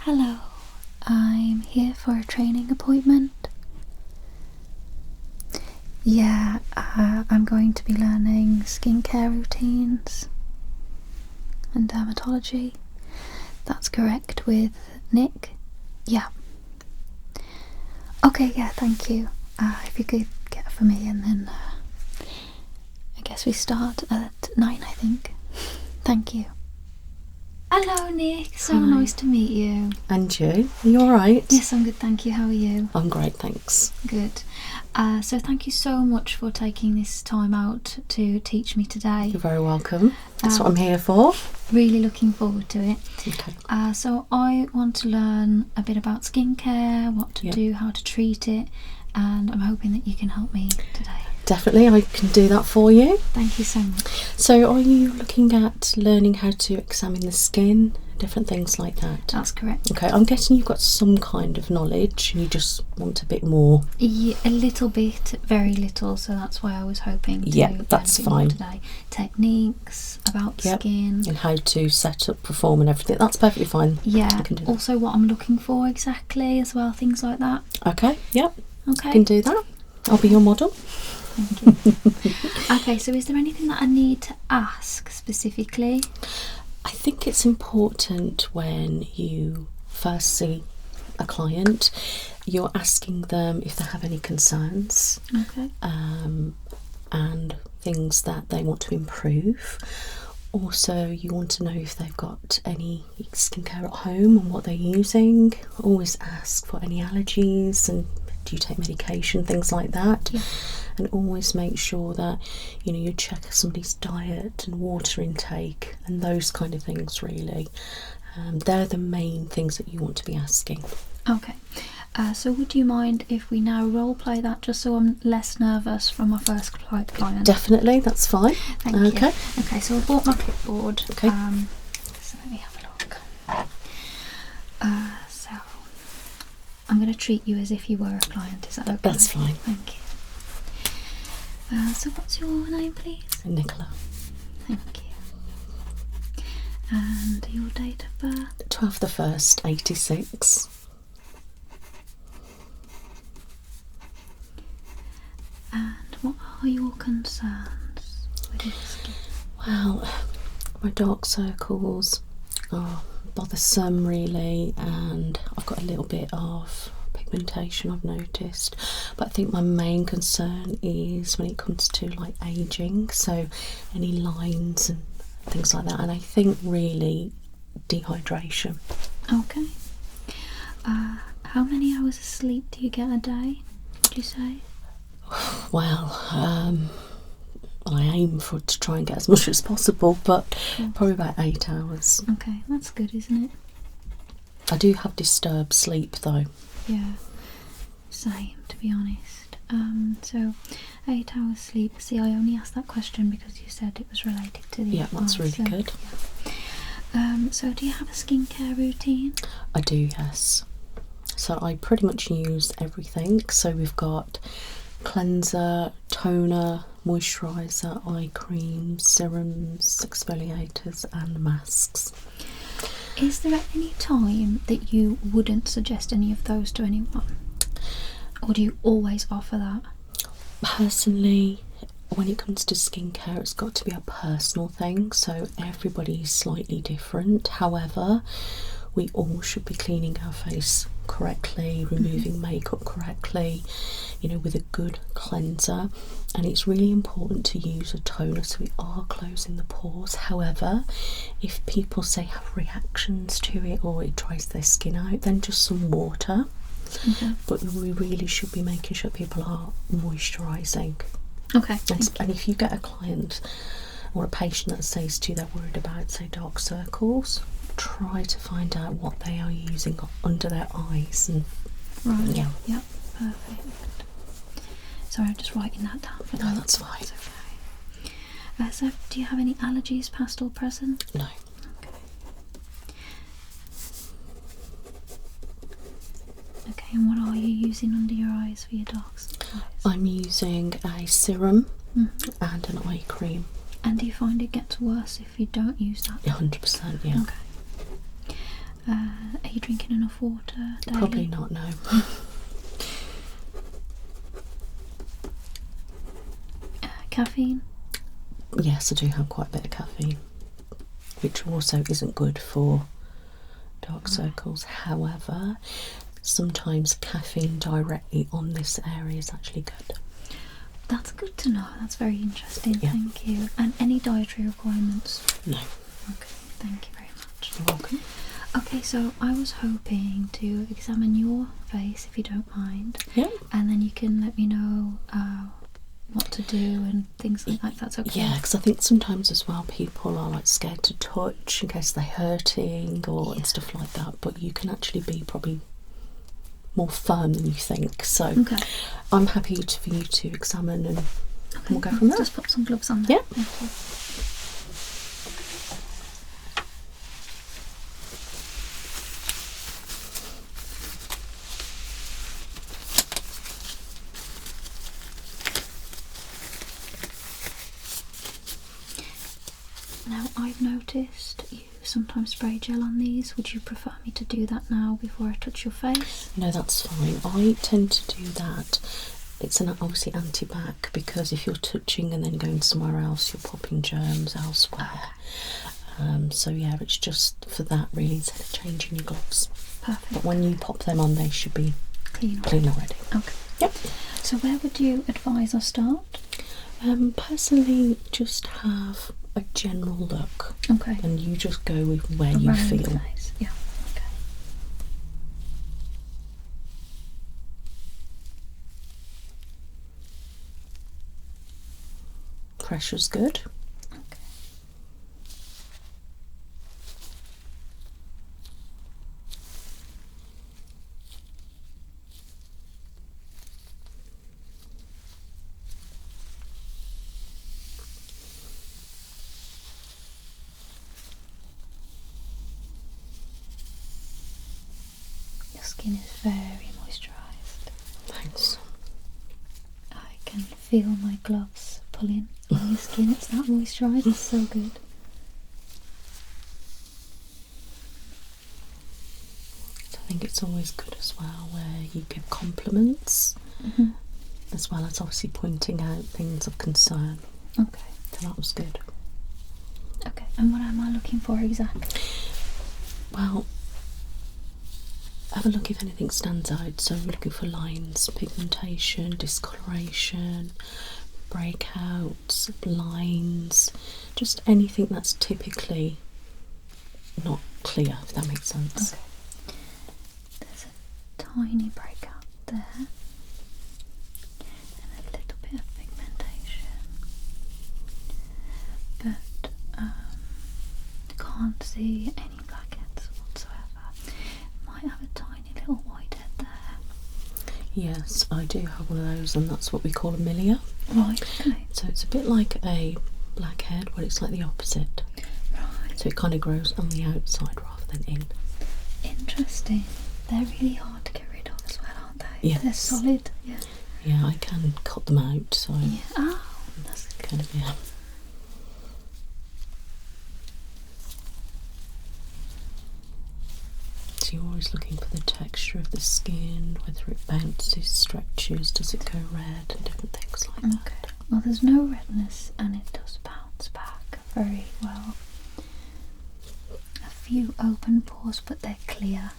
Hello, I'm here for a training appointment. Yeah, I'm going to be learning skincare routines and dermatology. That's correct, with Nick? Yeah. Okay, yeah, thank you. If you could get for me, and then I guess we start at 9, I think. Thank you. Hello, Nick. So Hi. nice to meet you. And you? Are you alright? Yes, I'm good, thank you. How are you? I'm great, thanks. Good. So thank you so much for taking this time out to teach me today. You're very welcome. That's what I'm here for. Really looking forward to it. Okay. So I want to learn a bit about skincare, what to do, how to treat it, and I'm hoping that you can help me today. Definitely, I can do that for you. Thank you so much. So are you looking at learning how to examine the skin, different things like that? That's correct. Okay, I'm guessing you've got some kind of knowledge and you just want a bit more. Yeah, a little bit, very little, so that's why I was hoping to that's learn a bit more fine. today. Techniques about the skin. And how to set up, perform and everything. That's perfectly fine. Yeah, I can do that. Also what I'm looking for exactly as well, things like that. Okay, yep. Okay. I can do that. I'll be your model. Thank you. Okay, so is there anything that I need to ask specifically? I think it's important when you first see a client, you're asking them if they have any concerns, and things that they want to improve. Also, you want to know if they've got any skincare at home and what they're using. Always ask for any allergies and do you take medication, things like that. Yeah. And always make sure that you check somebody's diet and water intake and those kind of things. Really, they're the main things that you want to be asking. Okay. So would you mind if we now role play that, just so I'm less nervous from my first client? Definitely, that's fine. Thank you. Okay, so I bought my clipboard. Okay. So let me have a look. So I'm going to treat you as if you were a client. Is that okay? That's fine. Thank you. So what's your name, please? Nicola. Thank you. And your date of birth? 12th the 1st, 86. And what are your concerns with your skin? Well, my dark circles are bothersome really, and I've got a little bit of pigmentation I've noticed, but I think my main concern is when it comes to like aging, so any lines and things like that, and I think really dehydration. Okay. How many hours of sleep do you get a day, would you say? Well, I aim to try and get as much as possible, but probably about 8 hours. Okay, that's good, isn't it? I do have disturbed sleep though. Yeah, same, to be honest. So 8 hours sleep. See, I only asked that question because you said it was related to the that's really good. Yeah. So do you have a skincare routine? I do, yes. So I pretty much use everything. So we've got cleanser, toner, moisturiser, eye creams, serums, exfoliators and masks. Is there at any time that you wouldn't suggest any of those to anyone? Or do you always offer that? Personally, when it comes to skincare, it's got to be a personal thing, so everybody is slightly different. However, we all should be cleaning our face correctly, removing makeup correctly, with a good cleanser, and it's really important to use a toner so we are closing the pores. However, if people say have reactions to it or it dries their skin out, then just some water. But we really should be making sure people are moisturising. Okay. And if you get a client or a patient that says to you they're worried about, say, dark circles, try to find out what they are using under their eyes. And right. Yeah. Perfect. Sorry, I'm just writing that down for no, that's fine. Okay. So do you have any allergies, past or present? No. Okay, and what are you using under your eyes for your dark circles? I'm using a serum and an eye cream. And do you find it gets worse if you don't use that? 100%, yeah. Okay. Are you drinking enough water daily? Probably not, no. Caffeine? Yes, I do have quite a bit of caffeine, which also isn't good for dark circles. However, sometimes caffeine directly on this area is actually good. That's good to know. That's very interesting. Yeah. Thank you. And any dietary requirements? No. Okay, thank you very much. You're welcome. Okay, so I was hoping to examine your face, if you don't mind. Yeah. And then you can let me know what to do and things like that. That's okay. Yeah, because I think sometimes as well people are like scared to touch in case they're hurting and stuff like that. But you can actually be probably more firm than you think. So Okay. I'm happy for you to examine and we'll go from there. Just put some gloves on there. Yeah. Thank you. Now, I've noticed you sometimes spray gel on these. Would you prefer me to do that now before I touch your face? No, that's fine. I tend to do that. It's obviously anti-bac, because if you're touching and then going somewhere else, you're popping germs elsewhere. So yeah, it's just for that really, instead of changing your gloves. Perfect. But when you pop them on, they should be Clean already. Okay. Yep. So where would you advise I start? Personally, just have a general look. Okay. And you just go with where you Around feel. the face. Yeah. Okay. Pressure's good. Okay. Your skin is very moisturised. Thanks. I can feel my gloves pulling on your skin. It's that moisturised. It's so good. I think it's always good as well where you give compliments, as well as obviously pointing out things of concern. Okay. So that was good. Okay. And what am I looking for exactly? Well, have a look if anything stands out. So we're looking for lines, pigmentation, discoloration, breakouts, lines, just anything that's typically not clear, if that makes sense. Okay. There's a tiny breakout there and a little bit of pigmentation, but can't see any blackheads whatsoever. Might have a tiny little whitehead there. Yes, I do have one of those, and that's what we call a milia. Right, okay. So it's a bit like a blackhead, but it's like the opposite. Right. So it kind of grows on the outside rather than in. Interesting. They're really hard to get rid of as well, aren't they? Yes. They're solid. Yeah. Yeah, I can cut them out, so Yeah. Oh, that's good. kind of, yeah. So you're always looking for the texture of the skin, whether it bounces, stretches, does it go red, and different things like that. Okay. Well, there's no redness and it does bounce back very well. A few open pores, but they're clear.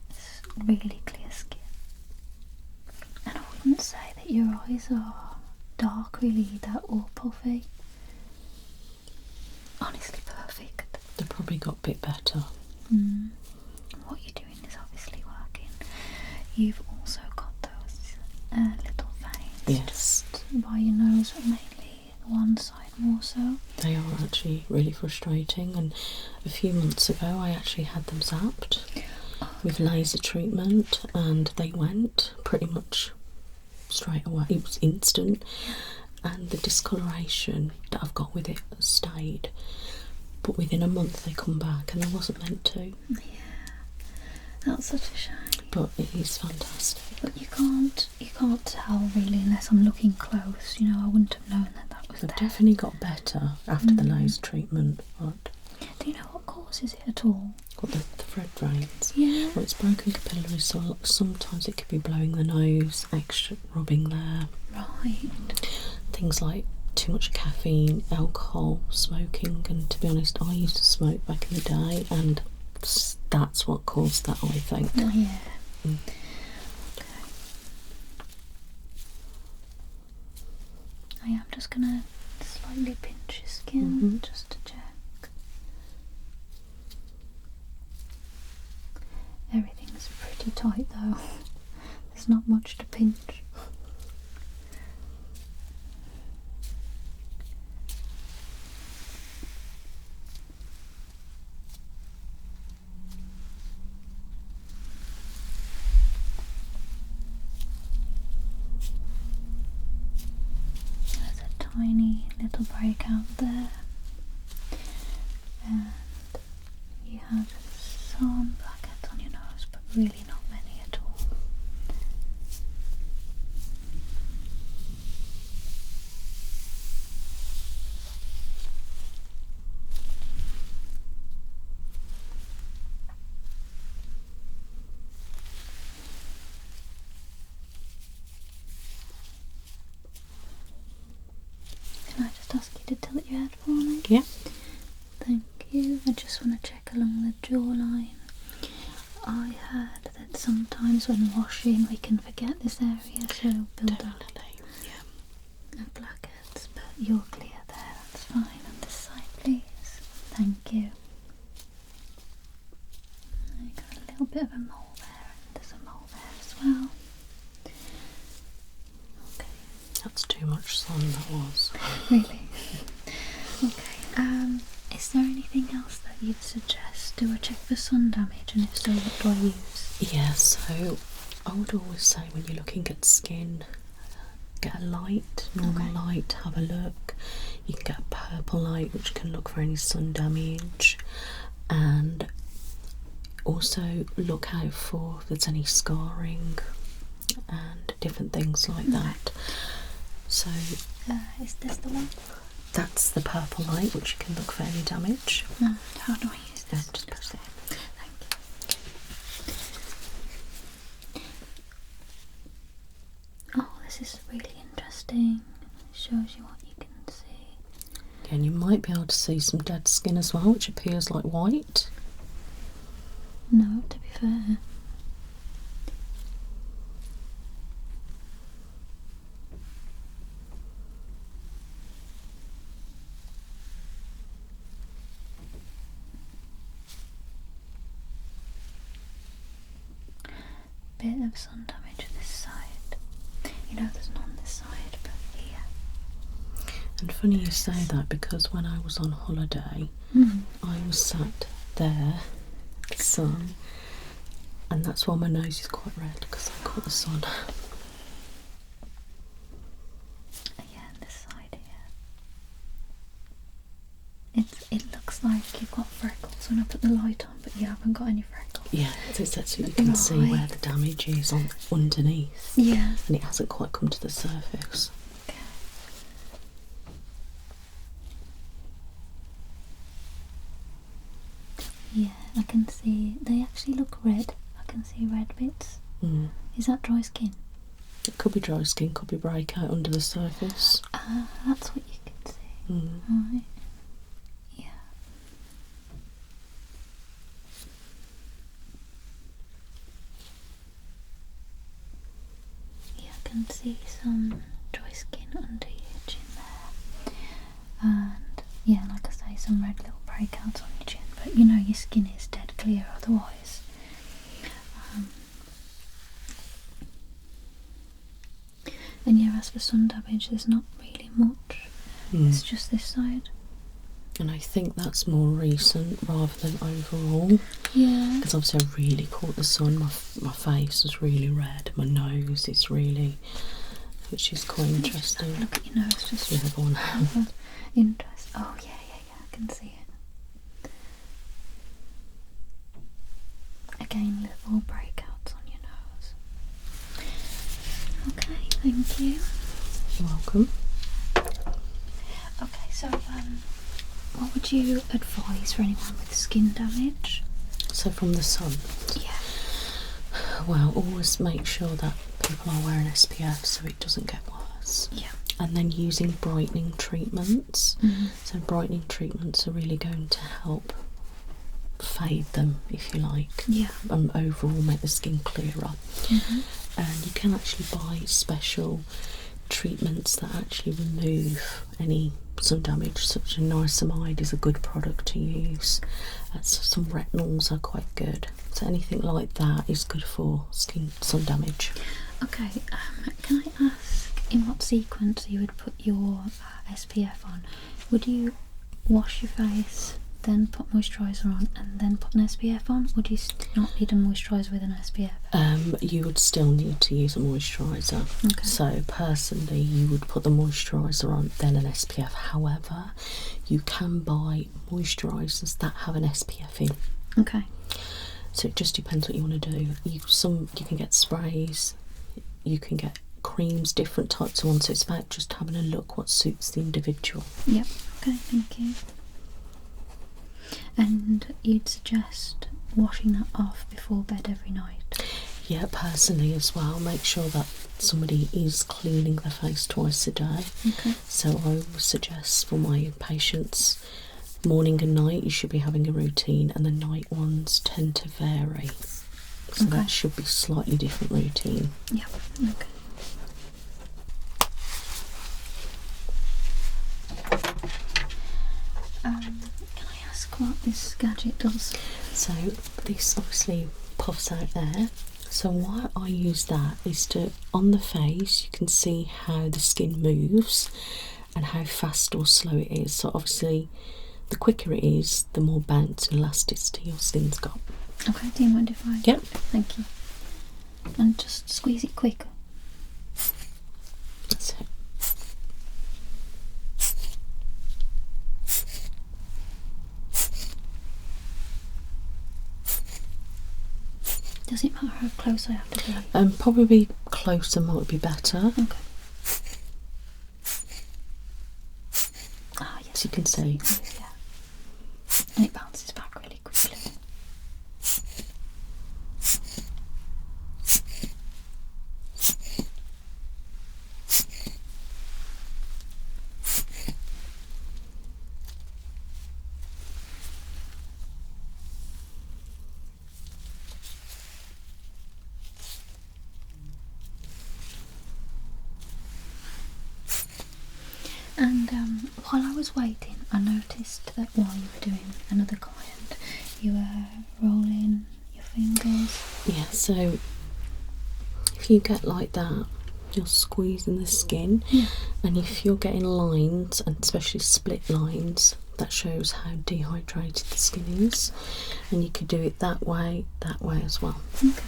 It's really clear skin. And I wouldn't say that your eyes are dark really either or puffy. Honestly, perfect. They've probably got a bit better. What you're doing is obviously working. You've also got those little veins Yes. just by your nose, but mainly one side more so. They are actually really frustrating, and a few months ago I actually had them zapped with laser treatment, and they went pretty much straight away. It was instant, and the discoloration that I've got with it stayed, but within a month they come back, and they wasn't meant to. Yeah, that's such a shame. But it is fantastic. But you can't tell really unless I'm looking close. You know, I wouldn't have known that was They've there. definitely got better after the laser treatment, but Do you know what causes it at all? Got the thread drains. Yeah. Well, it's broken capillaries, so sometimes it could be blowing the nose, extra rubbing there. Right. Things like too much caffeine, alcohol, smoking, and to be honest, I used to smoke back in the day, and that's what caused that, I think. Oh yeah. Mm. Okay. I am just gonna slightly pinch your skin just to check. Everything's pretty tight though. There's not much to pinch. There's a tiny little breakout there, and you have some blackheads on your nose, but really not many at all. Can I just ask you to tilt your head for me? Yeah. Thank you. I just want to check along the jawline. I heard that sometimes when washing we can forget this area, so build up of blackheads, but you're clear there, that's fine. On this side, please. Thank you. I got a little bit of a mole there, and there's a mole there as well. Okay. That's too much sun, that was. Really? Okay. Is there anything else that you'd suggest? Do I check for sun damage, and if so, what do I use? Yeah, so I would always say when you're looking at skin, get a light, normal light, have a look. You can get a purple light which can look for any sun damage, and also look out for if there's any scarring and different things like that. So Is this the one? that's the purple light which you can look for any damage. How do I use this? Just press it. Thank you. Oh, this is really interesting. It shows you what you can see. Again, you might be able to see some dead skin as well, which appears like white. No, to be fair. Bit of sun damage this side. You know, there's none on this side, but here. And funny you say that, because when I was on holiday, I was sat there, the sun, and that's why my nose is quite red, because I caught the sun. Yeah, and this side here. It looks like you've got freckles when I put the light on, but you haven't got any freckles. Yeah, that's so you can see where the damage is on underneath. Yeah. And it hasn't quite come to the surface. Okay. Yeah, I can see they actually look red. I can see red bits. Is that dry skin? It could be dry skin, could be breakout under the surface. That's what you can see. Right. Yeah. Yeah, I can see some dry skin under your chin there. And yeah, like I say, some red little breakouts on your chin. But you know, your skin is dead clear otherwise. And yeah, as for sun damage, there's not really much. It's just this side. And I think that's more recent rather than overall. Yeah. Because obviously I really caught the sun. My face was really red. My nose is really, which is quite interesting. Look at your nose, just Yeah, go on. interest. Oh yeah, I can see it. Again, little breakouts on your nose. Okay, thank you. You're welcome. Okay, so what would you advise for anyone with skin damage? So from the sun? Yeah. Well, always make sure that people are wearing SPF so it doesn't get worse. Yeah. And then using brightening treatments. So brightening treatments are really going to help fade them, if you like. Yeah. And overall make the skin clearer. And you can actually buy special treatments that actually remove any sun damage, such as niacinamide is a good product to use. Some retinols are quite good. So anything like that is good for skin sun damage. Okay, can I ask in what sequence you would put your SPF on? Would you wash your face, then put moisturiser on, and then put an SPF on? Would you not need a moisturiser with an SPF? You would still need to use a moisturiser. Okay. So personally, you would put the moisturiser on, then an SPF. However, you can buy moisturisers that have an SPF in. Okay. So it just depends what you want to do. You can get sprays, you can get creams, different types of ones. So it's about just having a look what suits the individual. Yep. Okay. Thank you. And you'd suggest washing that off before bed every night? Yeah, personally as well. Make sure that somebody is cleaning their face twice a day. Okay. So I would suggest for my patients, morning and night you should be having a routine, and the night ones tend to vary. So that should be slightly different routine. Yeah. Okay. Can I ask what this gadget does? So this obviously puffs out there. So why I use that is to, on the face, you can see how the skin moves and how fast or slow it is. So obviously, the quicker it is, the more bounce and elasticity your skin's got. Okay, do you mind if I... Yep. Thank you. And just squeeze it quick. That's it. Does it matter how close I have to be? Probably closer might be better. Okay. Ah, yes. As you can see. Yeah. And it bounces back really quickly. And while I was waiting, I noticed that while you were doing another client, you were rolling your fingers. Yeah, so if you get like that, you're squeezing the skin. Yeah. And if you're getting lines, and especially split lines, that shows how dehydrated the skin is. And you could do it that way as well. Okay.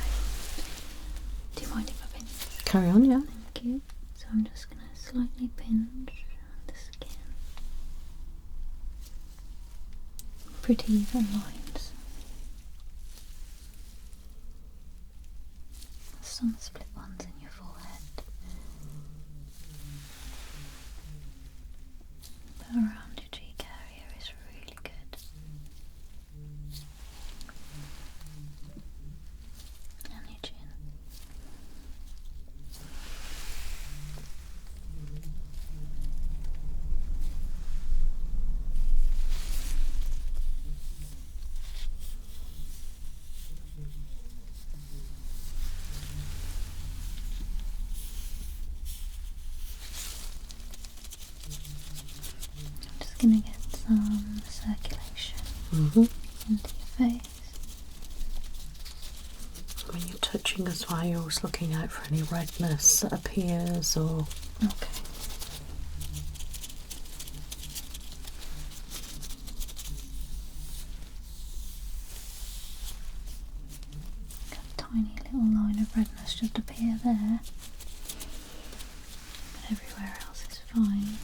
Do you mind if I pinch? Carry on, yeah. Thank you. So I'm just going to slightly pinch the skin. Pretty even lines. Some split ones in your forehead. But around your cheek area is really good. And your chin. I'm just going to get some circulation into your face. When you're touching as well, you're always looking out for any redness that appears or... Okay. Got a tiny little line of redness just appear there. But everywhere else is fine.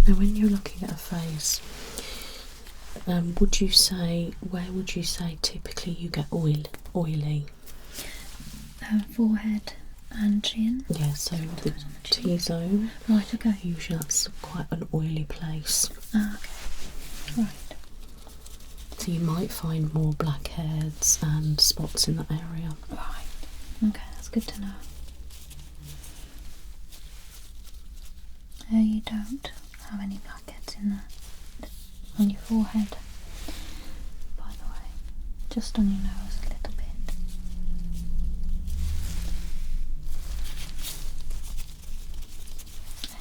Now when you're looking at a face, where would you say typically you get oily? Forehead and chin. Yeah, so the T-zone. Right, okay. Usually that's quite an oily place. Ah, okay. Right. So you might find more blackheads and spots in that area. Right. Okay, that's good to know. You don't have any blackheads in there on your forehead, by the way, just on your nose a little bit.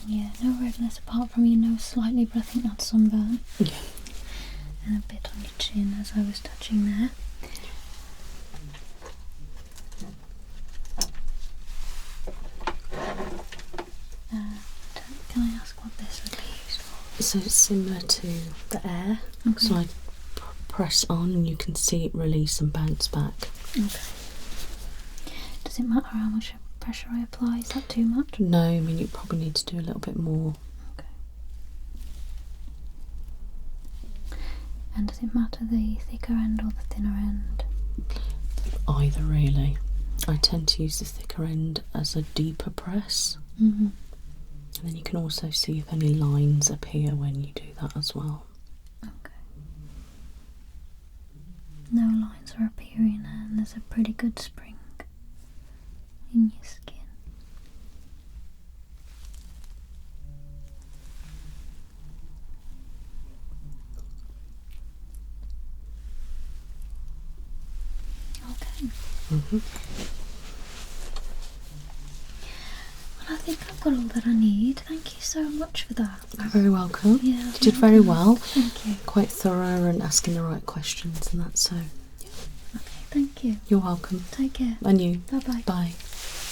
And yeah, no redness apart from your nose slightly, but I think that's sunburn. Yeah. And a bit on your chin as I was touching there. Can I ask what this would be used for? So it's similar to the air. Okay. So I press on and you can see it release and bounce back. Okay. Does it matter how much pressure I apply? Is that too much? No, I mean you probably need to do a little bit more. Okay. And does it matter the thicker end or the thinner end? Either really. I tend to use the thicker end as a deeper press. Mm-hmm. And then you can also see if any lines appear when you do that as well. Okay. No lines are appearing and there's a pretty good spring in your skin. Okay. Mm-hmm. Well, I think I've got all that I need. Thank you so much for that. You're very welcome. Yeah, you did very well. Thank you. Quite thorough and asking the right questions and that, so Okay, thank you. you're welcome. Take care. And you. Bye-bye. Bye.